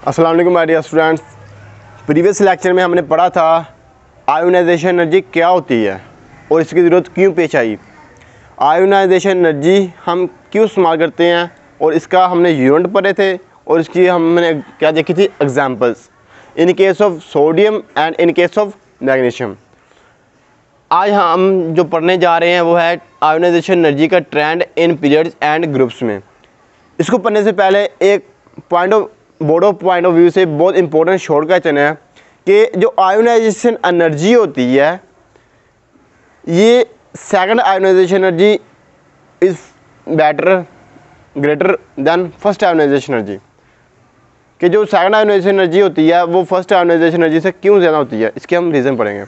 अस्सलाम वालेकुम my dear students. Previous lecture में हमने पढ़ा था आयोनाइजेशन एनर्जी क्या होती है और इसकी ज़रूरत क्यों पेश आई। आयोनाइजेशन एनर्जी हम क्यों इस्तेमाल करते हैं और इसका हमने यूनिट पढ़े थे और इसकी हमने क्या देखी थी examples in case of sodium and in case of magnesium. आज हम जो पढ़ने जा रहे हैं वो है आयोनाइजेशन एनर्जी का trend in periods and groups में। इसको पढ़ने से पहले एक board of point of view से बहुत इंपॉर्टेंट शॉर्ट क्वेश्चन है कि जो आयोनाइजेशन एनर्जी होती है ये second ionization energy is better greater than first ionization energy, कि जो सेकंड आयोनाइजेशन एनर्जी होती है वो फर्स्ट आयोनाइजेशन एनर्जी से क्यों ज़्यादा होती है, इसके हम रीज़न पढ़ेंगे।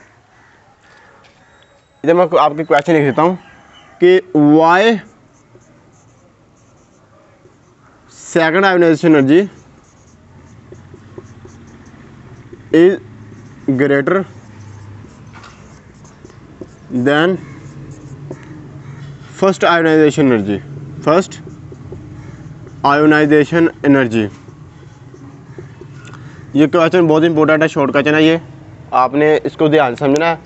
इधर मैं आपके क्वेश्चन लिख देता हूँ कि why second ionization energy is greater than first ionization energy। First ionization energy, ये क्वेश्चन बहुत इंपॉर्टेंट है, शॉर्ट क्वेश्चन है। ये आपने इसको ध्यान समझना है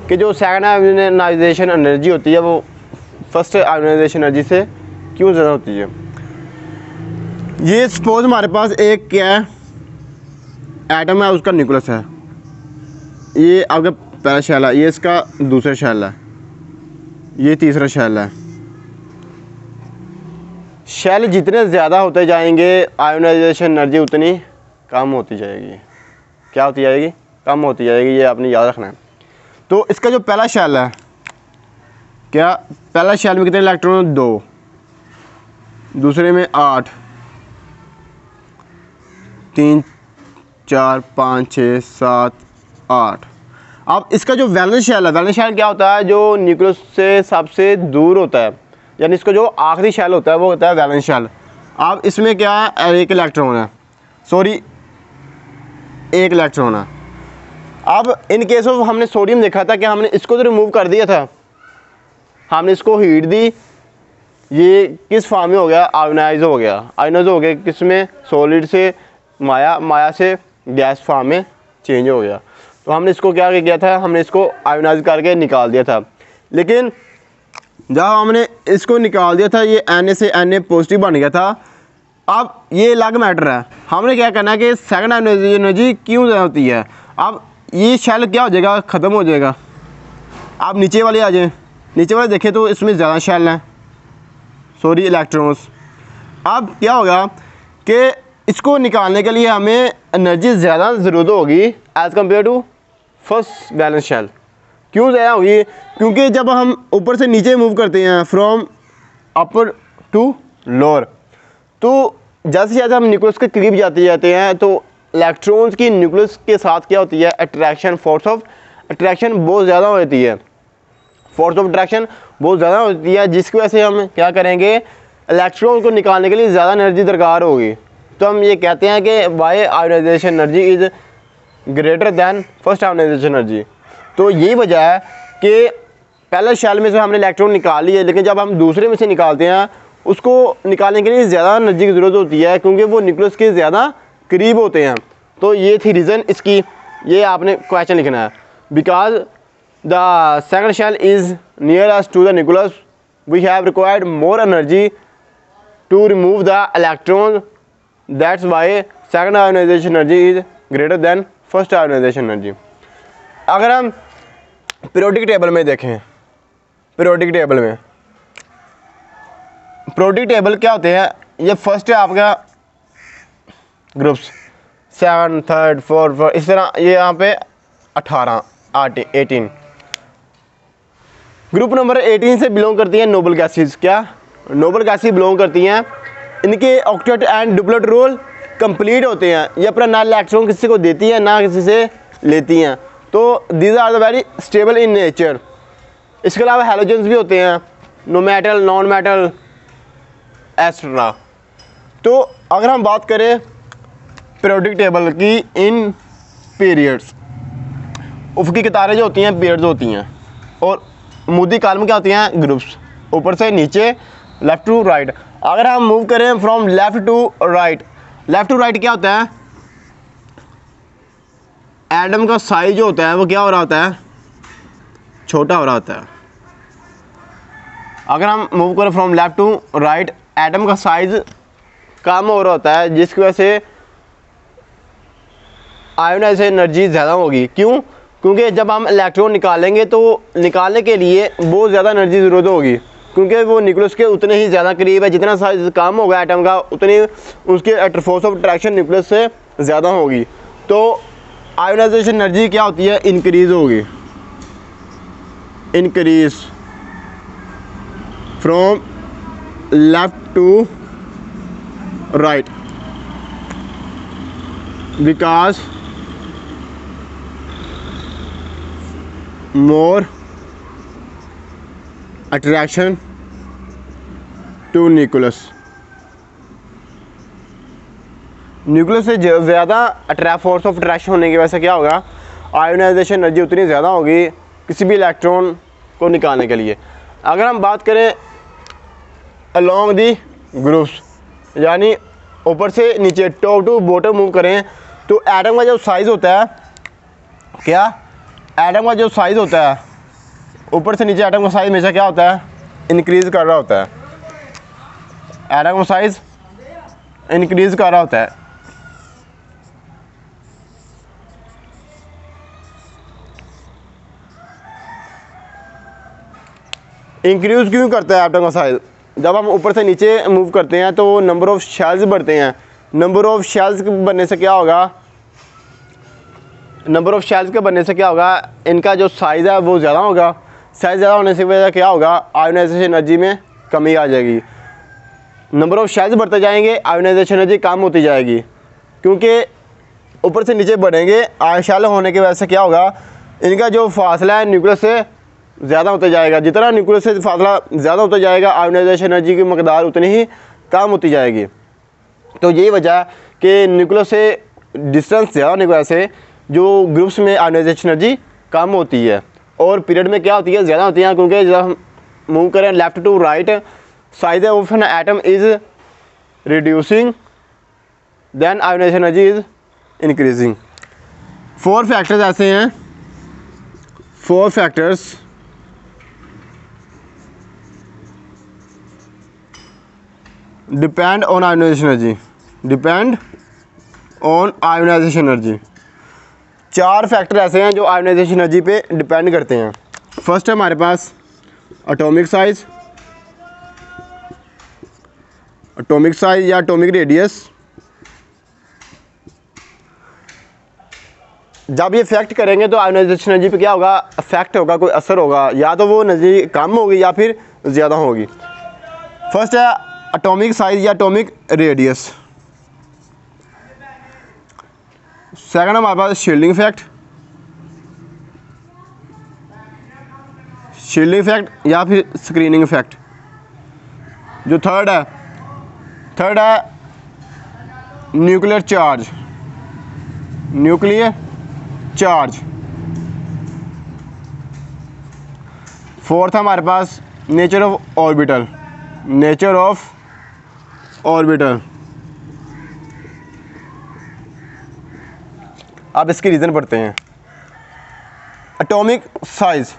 कि जो सेकंड आयोनाइजेशन एनर्जी होती है वो फर्स्ट आयोनाइजेशन एनर्जी से क्यों ज़्यादा होती है। ये सपोज हमारे पास एक क्या है एटम है, उसका न्यूक्लियस है, ये आपका पहला शेल है, ये इसका दूसरा शेल है, ये तीसरा शेल है। शेल जितने ज़्यादा होते जाएंगे आयोनाइजेशन एनर्जी उतनी कम होती जाएगी। क्या होती जाएगी? कम होती जाएगी, ये आपने याद रखना है। तो इसका जो पहला शेल है, क्या पहला शेल में कितने इलेक्ट्रॉन? 2, दूसरे में 8, 3, 4, 5, 6, 7, 8। अब इसका जो वैलेंस शेल है, वैलेंस शेल क्या होता है? जो न्यूक्लियस से सबसे दूर होता है, यानी इसका जो आखिरी शेल होता है वो होता है वैलेंस शेल। अब इसमें क्या है? एक इलेक्ट्रॉन है, सॉरी एक इलेक्ट्रॉन है। अब इन केस ऑफ हमने सोडियम देखा था कि हमने इसको तो रिमूव कर दिया था, हमने इसको हीट दी, ये किस फॉर्म में हो गया? आयोनाइज हो गया। आयोनाइज हो गया किस में? सॉलिड से माया, माया से गैस फॉर्म में चेंज हो गया। तो हमने इसको क्या किया था? हमने इसको आयोनाइज करके निकाल दिया था। लेकिन जब हमने इसको निकाल दिया था ये Na से Na पॉजिटिव बन गया था। अब ये अलग मैटर है, हमने क्या करना है कि सेकंड आयोनाइजेशन एनर्जी क्यों ज़्यादा होती है। अब ये शेल क्या हो जाएगा? ख़त्म हो जाएगा। आप नीचे वाले आ जाए, नीचे वाले देखें तो इसमें ज़्यादा शेल हैं, सॉरी इलेक्ट्रॉन्स। अब क्या होगा कि इसको निकालने के लिए हमें एनर्जी ज़्यादा ज़रूरत होगी as compare to first valence shell. क्यों ज़्यादा होगी? क्योंकि जब हम ऊपर से नीचे मूव करते हैं फ्रॉम अपर टू लोअर, तो जैसे जैसे हम न्यूक्लियस के करीब जाते हैं तो इलेक्ट्रॉन्स की न्यूक्लियस के साथ क्या होती है? अट्रैक्शन, फोर्स ऑफ अट्रैक्शन बहुत ज़्यादा होती है। फोर्स ऑफ अट्रैक्शन बहुत ज़्यादा होती है, जिसकी वजह से हम क्या करेंगे? इलेक्ट्रॉन को निकालने के लिए ज़्यादा एनर्जी दरकार होगी। तो हम ये कहते हैं कि why ionization energy is greater than first ionization energy. तो यही वजह है कि पहले शेल में से हमने इलेक्ट्रॉन निकाल लिए, लेकिन जब हम दूसरे में से निकालते हैं उसको निकालने के लिए ज़्यादा एनर्जी की ज़रूरत होती है, क्योंकि वो न्यूक्लियस के ज़्यादा करीब होते हैं। तो ये थी रीज़न इसकी, ये आपने क्वेश्चन लिखना है। Because the second shell is nearest to the nucleus we have required more energy to remove the electron, that's why second ionization energy is greater than first ionization energy. अगर हम periodic table में देखें, periodic table क्या होते हैं? ये first है आपका ग्रुप्स 7, 3, 4, इस तरह ये यहाँ पे 18, 18। ग्रुप नंबर 18 से बिलोंग करती हैं नोबल गैसेस। क्या नोबल गैसेस बिलोंग करती हैं? इनके octet and duplet rule complete होते हैं। ये अपना ना इलेक्ट्रॉन किसी को देती है ना किसी से लेती हैं। तो these are the very stable in nature. इसके अलावा हैलोजेंस भी होते हैं, नो मेटल, नॉन मेटल, एस्ट्रा। तो अगर हम बात करें पीरियोडिक टेबल की इन पीरियड्स, उफ़क़ी कतारें जो होती हैं पीरियड्स होती हैं, और मुद्दी कालम क्या होती हैं? ग्रुप्स, ऊपर से नीचे, लेफ़्ट टू राइट। अगर हम मूव करें from left to right, left to right क्या होता है? एटम का साइज जो होता है वो क्या हो रहा होता है, छोटा हो रहा होता है। अगर हम मूव करें from left to right, atom का साइज कम हो रहा होता है, जिसकी वजह से आयोनाइजेशन एनर्जी ज़्यादा होगी। क्यों? क्योंकि जब हम इलेक्ट्रॉन निकालेंगे तो निकालने के लिए बहुत ज़्यादा एनर्जी ज़रूरत होगी, क्योंकि वो न्यूक्लियस के उतने ही ज़्यादा करीब है। जितना साइज कम होगा एटम का, उतनी उसके फोर्स ऑफ अट्रैक्शन न्यूक्लियस से ज़्यादा होगी। तो आयोनाइजेशन एनर्जी क्या होती है, इंक्रीज होगी, increase from left to right, because more attraction to nucleus, nucleus से ज़्यादा फोर्स ऑफ अट्रैक्शन होने की वजह से क्या होगा, आयोनाइजेशन एनर्जी उतनी ज़्यादा होगी किसी भी इलेक्ट्रॉन को निकालने के लिए। अगर हम बात करें अलोंग दी ग्रुप्स, यानी ऊपर से नीचे, टॉप टू बॉटम मूव करें, तो एटम का जो साइज़ होता है, क्या एटम का जो साइज़ होता है ऊपर से नीचे, एटम का साइज़ हमेशा क्या होता है, इंक्रीज़ कर रहा होता है। एटम का साइज़ इंक्रीज़ कर रहा होता है। इंक्रीज़ क्यों करता है एटम का साइज़? जब हम ऊपर से नीचे मूव करते हैं तो नंबर ऑफ़ शेल्स बढ़ते हैं। नंबर ऑफ़ शेल्स बनने से क्या होगा, नंबर ऑफ़ शेल्स के बनने से क्या होगा, इनका जो साइज़ है वो ज़्यादा होगा। साइज़ ज़्यादा होने से वजह क्या होगा, आयोनाइजेशन एनर्जी में कमी आ जाएगी। नंबर ऑफ़ शेल्स बढ़ते जाएंगे, आयोनाइजेशन एनर्जी कम होती जाएगी, क्योंकि ऊपर से नीचे बढ़ेंगे। शेल होने की वजह से क्या होगा, इनका जो फासला है न्यूक्लियस से ज़्यादा होता जाएगा। जितना न्यूक्लियस से फासला ज़्यादा होता जाएगा, आयोनाइजेशन एनर्जी की मकदार उतनी ही कम होती जाएगी। तो यही वजह है कि न्यूक्लियस से डिस्टेंस ज़्यादा होने की वजह से जो ग्रुप्स में आयोनाइजेशन एनर्जी कम होती है, और पीरियड में क्या होती है, ज़्यादा होती है। क्योंकि जब हम मूव करें left to right, size of an atom is reducing, then ionization energy is increasing. 4 factors ऐसे हैं, 4 factors depend on ionization energy, depend on ionization energy. 4 factor ऐसे हैं जो आयोनाइजेशन एनर्जी पे डिपेंड करते हैं। फर्स्ट है हमारे पास एटॉमिक साइज, एटॉमिक साइज या एटॉमिक रेडियस। जब ये इफेक्ट करेंगे तो आयोनाइजेशन एनर्जी पे क्या होगा, इफेक्ट होगा, कोई असर होगा, या तो वो एनर्जी कम होगी या फिर ज़्यादा होगी। फर्स्ट है एटॉमिक साइज या एटॉमिक रेडियस। सेकंड हमारे पास शील्डिंग इफेक्ट, शील्डिंग इफेक्ट या फिर स्क्रीनिंग इफेक्ट। जो थर्ड है nuclear charge, nuclear charge. Fourth है हमारे पास nature of orbital, nature of orbital. अब इसके रीज़न पढ़ते हैं। एटॉमिक साइज,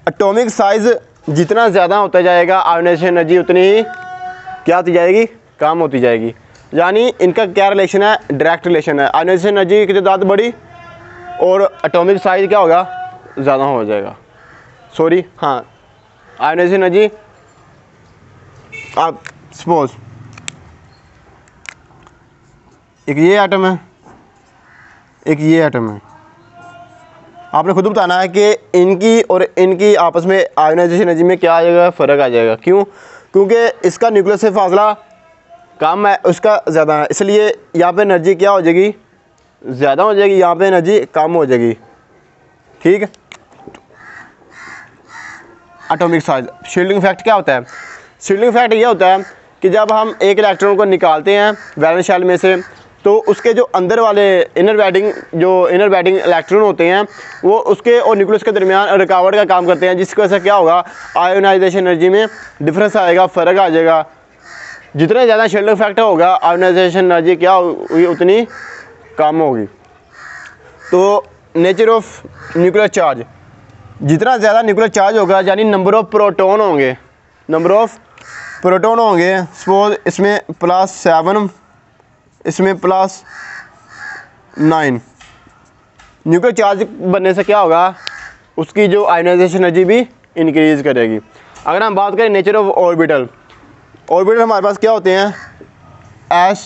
एटॉमिक साइज जितना ज़्यादा होता जाएगा, आयोनाइजेशन एनर्जी उतनी ही क्या होती जाएगी, कम होती जाएगी। यानी इनका क्या रिलेशन है, डायरेक्ट रिलेशन है। आयोनाइजेशन एनर्जी की तादाद बढ़ी और एटॉमिक साइज क्या होगा, ज़्यादा हो जाएगा। सॉरी, हाँ, आयोनाइजेशन एनर्जी, आप सपोज एक ये एटम है, एक ये एटम है, आपने खुद बताना है कि इनकी और इनकी आपस में आयोनाइजेशन एनर्जी में क्या आ जाएगा, फ़र्क आ जाएगा। क्यों? क्योंकि इसका न्यूक्लियस से फासला कम है, उसका ज़्यादा है, इसलिए यहाँ पे एनर्जी क्या हो जाएगी, ज़्यादा हो जाएगी, यहाँ पे एनर्जी कम हो जाएगी। ठीक है। Atomic size. शील्डिंग इफेक्ट क्या होता है? शील्डिंग इफेक्ट ये होता है कि जब हम एक इलेक्ट्रॉन को निकालते हैं वैलेंस शेल में से, तो उसके जो अंदर वाले इनर बैटिंग इलेक्ट्रॉन होते हैं वो उसके और न्यूक्लियस के दरमियान रुकावट का काम करते हैं, जिसकी वजह से क्या होगा, आयोनाइजेशन एनर्जी में डिफरेंस आएगा, फ़र्क आ जाएगा। जितना ज़्यादा शील्डिंग इफेक्ट होगा, आयोनाइजेशन एनर्जी क्या होगी, उतनी कम होगी। तो नेचर ऑफ न्यूक्लियर चार्ज, जितना ज़्यादा न्यूक्लियर चार्ज होगा यानी नंबर ऑफ प्रोटॉन होंगे, नंबर ऑफ प्रोटॉन होंगे, सपोज इसमें +7 इसमें +9, न्यूक्लियर चार्ज बनने से क्या होगा, उसकी जो आयोनाइजेशन एनर्जी भी इंक्रीज़ करेगी। अगर हम बात करें नेचर ऑफ ऑर्बिटल, ऑर्बिटल हमारे पास क्या होते हैं, S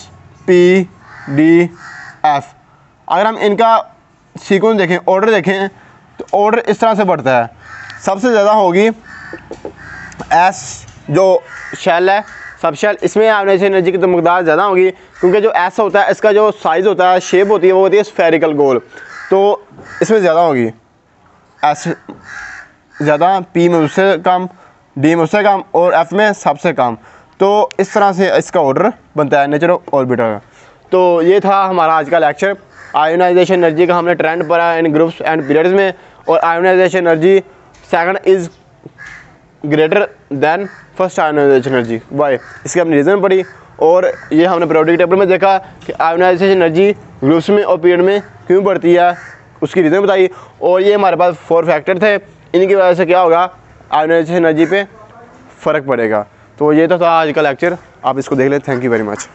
P D F। अगर हम इनका सीक्वेंस देखें, ऑर्डर देखें, तो ऑर्डर इस तरह से बढ़ता है। सबसे ज़्यादा होगी S जो शेल है, सब शेल, इसमें आयोनाइजेशन एनर्जी की तो मकदार ज़्यादा होगी, क्योंकि जो S होता है इसका जो साइज़ होता है, शेप होती है, वो होती है स्फेरिकल गोल, तो इसमें ज़्यादा होगी S ज़्यादा, P में उससे कम, D में उससे कम और F में सबसे कम। तो इस तरह से इसका ऑर्डर बनता है नेचर ऑफ ऑर्बिटल का। तो ये था हमारा आज का लेक्चर। आयोनाइजेशन एनर्जी का हमने ट्रेंड पढ़ा इन ग्रुप्स एंड पीरियड्स में, और ionization energy second is greater than first ionization energy, why, इसकी हमने रीज़न पढ़ी। और ये हमने पीरियोडिक टेबल में देखा कि आयोनाइजेशन एनर्जी ग्रुप्स में और पीरियड में क्यों बढ़ती है, उसकी रीज़न बताई। और ये हमारे पास 4 फैक्टर थे, इनकी वजह से क्या होगा, आयोनाइजेशन एनर्जी पे फ़र्क पड़ेगा। तो ये तो था आज का लेक्चर, आप इसको देख लें। Thank you very much.